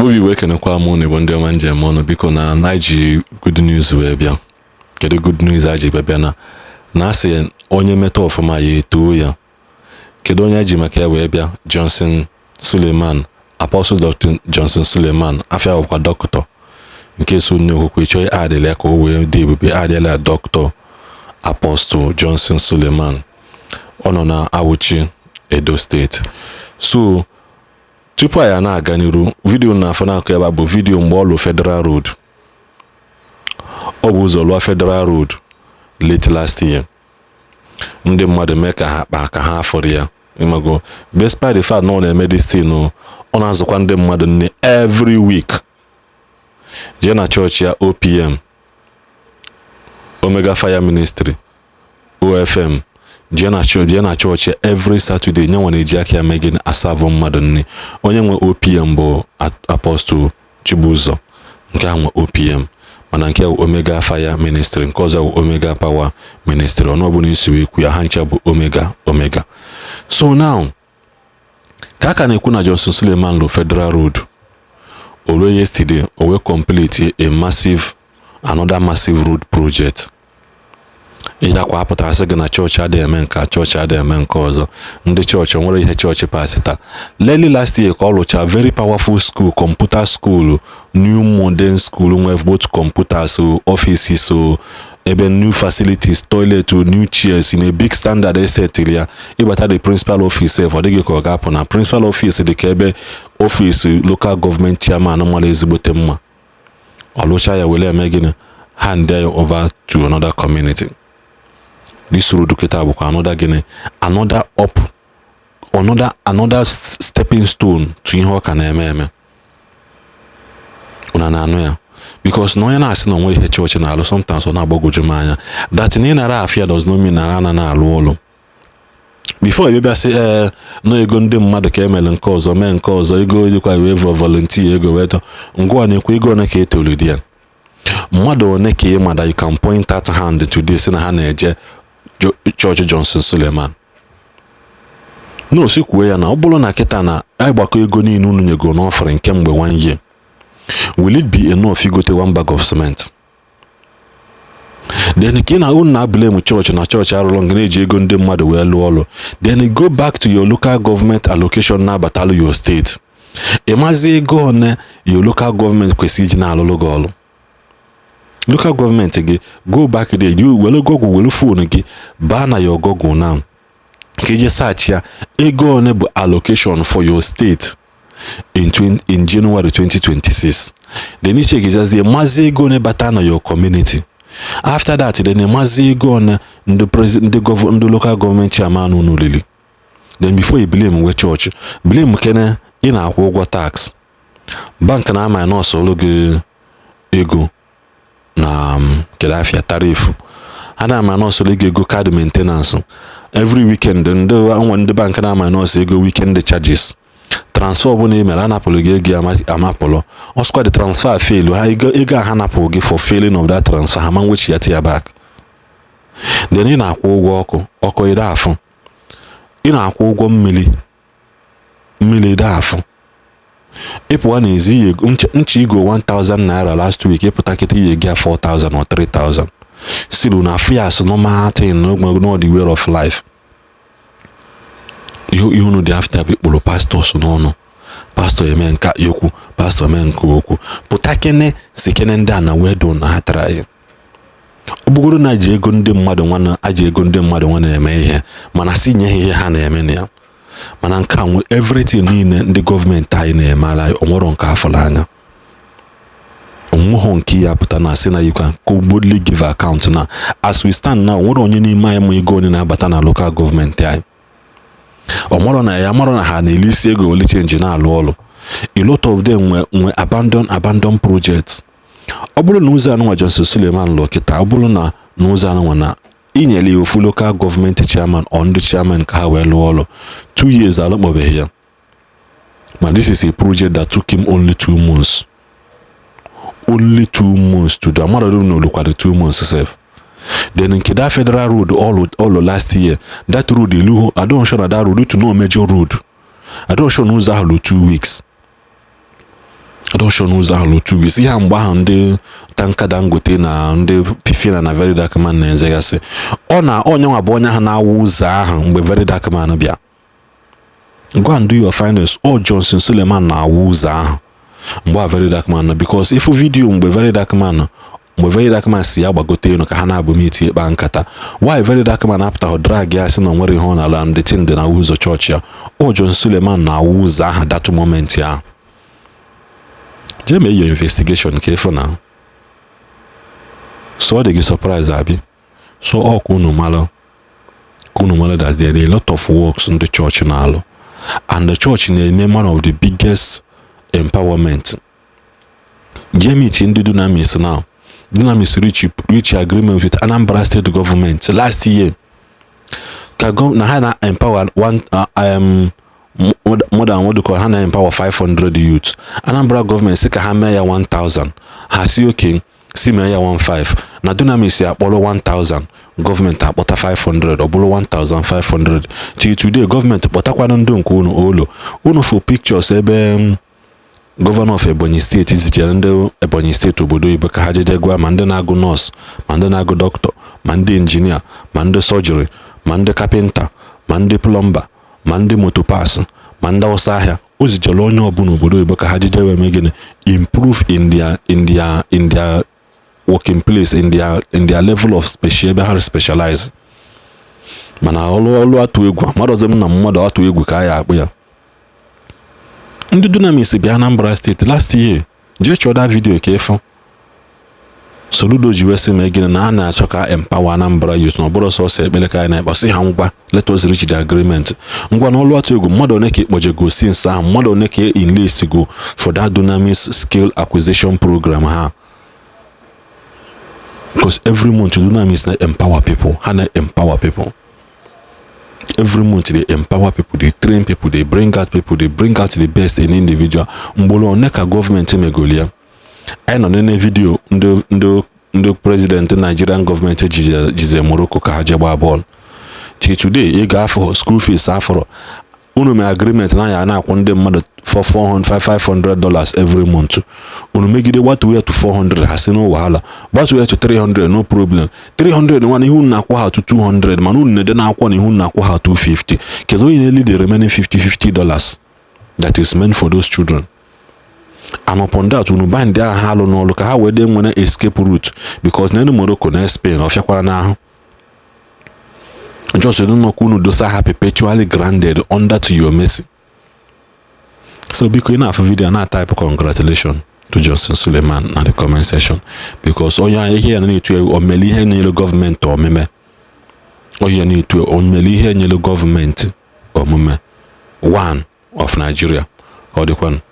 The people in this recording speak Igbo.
Igbo bi wekene kwa mụ na Igbo ndị ọma njem ọnụ biko na naiji good news wee bịa. Kedu good news aji bịa na asị onye metụ ọfụma ya etoo ya. Kedu onye ji maka ya wee bịa? Johnson Suleman, Apostle Dr. Johnson Suleman, afia ọkwa dọkịta nke so nne okwukwe chọọ adịla ya ka o wee dị ebube adịla Dr. Apostle Johnson Suleman. Ọ nọ na Awuchi, Edo State. So tupu anyị na-aga n'iru, vidio na-afọ n'akụ ebe bụ vidio mgbe ọ lụ Federal Road. Ọ bụ ụzọ lụọ Federal Road late last year. Ndị mmadụ mee ka ha kpaa ka ha afọrọ ya. Imago, despite the fact na ọ na-eme this thing, ọ na-azụkwa ndị mmadụ nne every week. Jee na chọọchị ya OPM, Omega Fire Ministry, OFM. Jee na chọọchị every Saturday nye nwa na-eji aka ya megin asavụ mmadụ nne. Onye nwe OPM bụ Apostle Chibuzo, nke a nwe OPM, mana nke Omega Fire Ministry, nke ọzọ bụ Omega Power Ministry. Ọnụ ọbụla isi wee kwu ya, ha ncha bụ Omega. So now, ka aka na-ekwu na Johnson Suleman lo Federal Road, olu yesterday o wee complete another massive road project. Ịja kwa apụtara sị gị na chọọchị adịghị eme nke chọọchị adịghị eme nke ọzọ. Ndị chọọchị nwere ihe chọọchị pasita. Lately last year ka ọ lụcha very powerful school, computer school, new modern school, with both computers, offices, ebe new facilities, toilet, new chairs in a big standard esetili ya. Ịbata the principal office for dịghị ka ọ ga-apụ na principal office dị ka ebe office local government chairman nwere ezigbote mma. Ọ lụcha ya wele eme gịnị, hand over to another community. This road kita bụkwa another stepping stone to ihe ọ ka na-eme. Una na anụ ya, because na onye na-asị na onwe ihe chọọchị na-alụ sometimes ọ na-agbagwoju m anya. That in nara afia does not mean na na-alụ ọlụ. Before you bịa sị na ego ndị mmadụ ka emere nke ọzọ mee nke ọzọ, ego ejikwa wee volunteer ego wedo ngwa na-ekwu ego one ka etolidi ya. Mmadụ one ka ịmada you can point at hand today sị na ha na-eje Church Johnson Suleman. No, si kwuo ya na ọ bụrụ na kịta na agbakọ ego niile unu nyego n'ọfere nke mgbe 1 year, will it be enough igote 1 bag of cement? Then ka na unu na-blame church na church arụrụ nga na-eji ego ndị mmadụ wee lụọ ọrụ. Then go back to your local government allocation na batalo your state. Ịmazi ego one your local government kwesịrị iji na-alụlụ gị ọrụ. Local government gị go back there, you will Google will phone gị baa na your Google now. Ka ije search ya ego one bụ allocation for your state in January 2026. Then you check the mazi ego one bata na your community. After that, then mazi ego one the local government chairman unu lili. Then before you blame we church, blame kene ị na-akwụ ụgwọ tax. Bank na ama nọọsụ olu gị ego na kedafia tarifu. Ana ama nọọsụ olu gị ego card maintenance. Every weekend ndị bank na ama nọọsụ ego weekend charges. Transfer bụ na email anapụlụ gị ego amapụlụ. Ọsụkwa the transfer fail, ha ego ha napụ gị for failing of that transfer, ha ma nwechi ya tia back. Then ị na-akwụ ụgwọ ọkụ ide afụ. Ị na-akwụ ụgwọ mmiri ide afụ. Ịpụwa n'ezi nchi igo 1,000 naira last week, ịpụta kịta ihe gị 4,000 or 3,000. Still na affairs normal thing, no the way of life. You know the after people pastors no. Pastor eme nka yokwu, pastor eme nka okwu. Putakene sikene ndị na wedo na hatara ya. Obugoro na aje ego ndị mmadụ nwana eme ihe, mana si nye ihe ha na-eme na ya. Mana nka nwe everything niile ndị gọọmenti anyị na-eme ala onwero nke afọla anya. Onweghị nke ya pụta na sị na you can boldly give account na as we stand now, nwere onye n'ime anyị ma ego onye na-abata na local gọọmenti anyị. Omoro na ya maro na ha na-elisi ego ole change na alụ ọlụ. A lot of them were abandoned projects. Ọ bụrụ na ụzọ anụnwa Johnson Suleman lọ kịta, ọ bụrụ na ụzọ anụnwa na inyere ofu local government chairman or ndị chairman ka ha wee lụọ ọlụ 2 years alụkpọbeghị ya. But this is a project that took him only 2 months. Only 2 months to do. Amara don't know look at the 2 months itself. Then in that Federal Road all last year, that road I don't show that road to no major road. I don't show no Zahalo 2 weeks. adoption ụzọ ahụ otu ugwu isi ha mgbe ahụ ndị tanka Dangote na ndị Fifina na Very Dark Man na-ezegasị onye nwa bụ onye ahụ na-awụ ụzọ ahụ mgbe Very Dark Man bịa. Go and do your finest. Johnson Suleman na-awụ ụzọ ahụ mgbe Very Dark Man, because ifu vidio mgbe Very Dark Man si ya gbagote elu ka ha na-abụ miti ịkpa nkata. Why Very Dark Man apụtahụ drag ya sị na nwere ihe ọ na-ala ndị tin dị na ụzọ chọọchị ya. Johnson Suleman na-awụ ụzọ ahụ that moment ya. Jee mee your investigation ka ịfụ na so ọ dị gị surprise abi. So ọ ka unu mara that there are a lot of works ndị chọọchị na-alụ, and the church na-eme one of the biggest empowerment. Jee meet ndị Dunamis now. Dunamis reach agreement with Anambra State government last year. Na ha na empower more than what they call ha na empower 500 youths. Anambra government sị ka ha mee ya 1000. Ha si okay, si mee ya 15. Na Dunamis ya akpọrọ 1000. Government akpọta 500 ọ bụrụ 1500. Till today government kpọtakwana ndị nke unu for pictures ebe Governor of Ebonyi State zitere ndị Ebonyi State obodo oyibo ka ha jeje gwa ma ndị na-agụ nọọsụ, ma ndị na-agụ dọkịta, ma ndị injinia, ma ndị sọjiri, ma ndị kapịnta, ma ndị plọmba, ma ndị motopas, ma ndị ọsọ ahịa. O zitere onye ọbụla obodo oyibo ka ha jeje wee mee gịnị improve in their working place, in their level of specialize. Mana ọlụ atụ egwu mmadụ ọzọ na mmadụ atụ egwu ka ya akpụ ya. Ndị Dunamis bịa Anambra State last year. Jee chọda video ka ịfụ. Soludo ji wesị mee gịnị na a na-achọ ka empower Anambra youth na ọbụrụ sọsọ ekpele ka anyị na-ekpe sị ha ngwa let us reach the agreement. Ngwa na ọlụ atụ egwu mmadụ one ka ikpoje go since ahụ, mmadụ one ka enlist go for that Dunamis skill acquisition program ha. Because every month Dunamis na empower people. Ha na empower people. Every month they empower people, they train people, they bring out people, they bring out the best in individual. Mbolo neka government megolia. I know nene video ndo president Nigerian government jize Morocco ka hajeba ball. Till today, you go for school fees afro. Unu me agreement na ya na akwunde mmadụ for $500 every month. Unu megide what we to 400 hasino wahala. What we to 300 no problem. 300 one ihu na akwa ha to 200 man unu nede na akwa ihu na akwa ha 250. Kezo only the remaining $50 that is meant for those children. And upon that unu bind their halo no look how we dem wanna escape route, because na Morocco na Spain of yakwa na ahụ. Just don't know who does have perpetually granted under to your mercy. So because enough video na type congratulations to Johnson Suleman in the comment section, because all you here need to omeli here the government or meme. All you need to omeli here the government or meme. One of Nigeria or the one.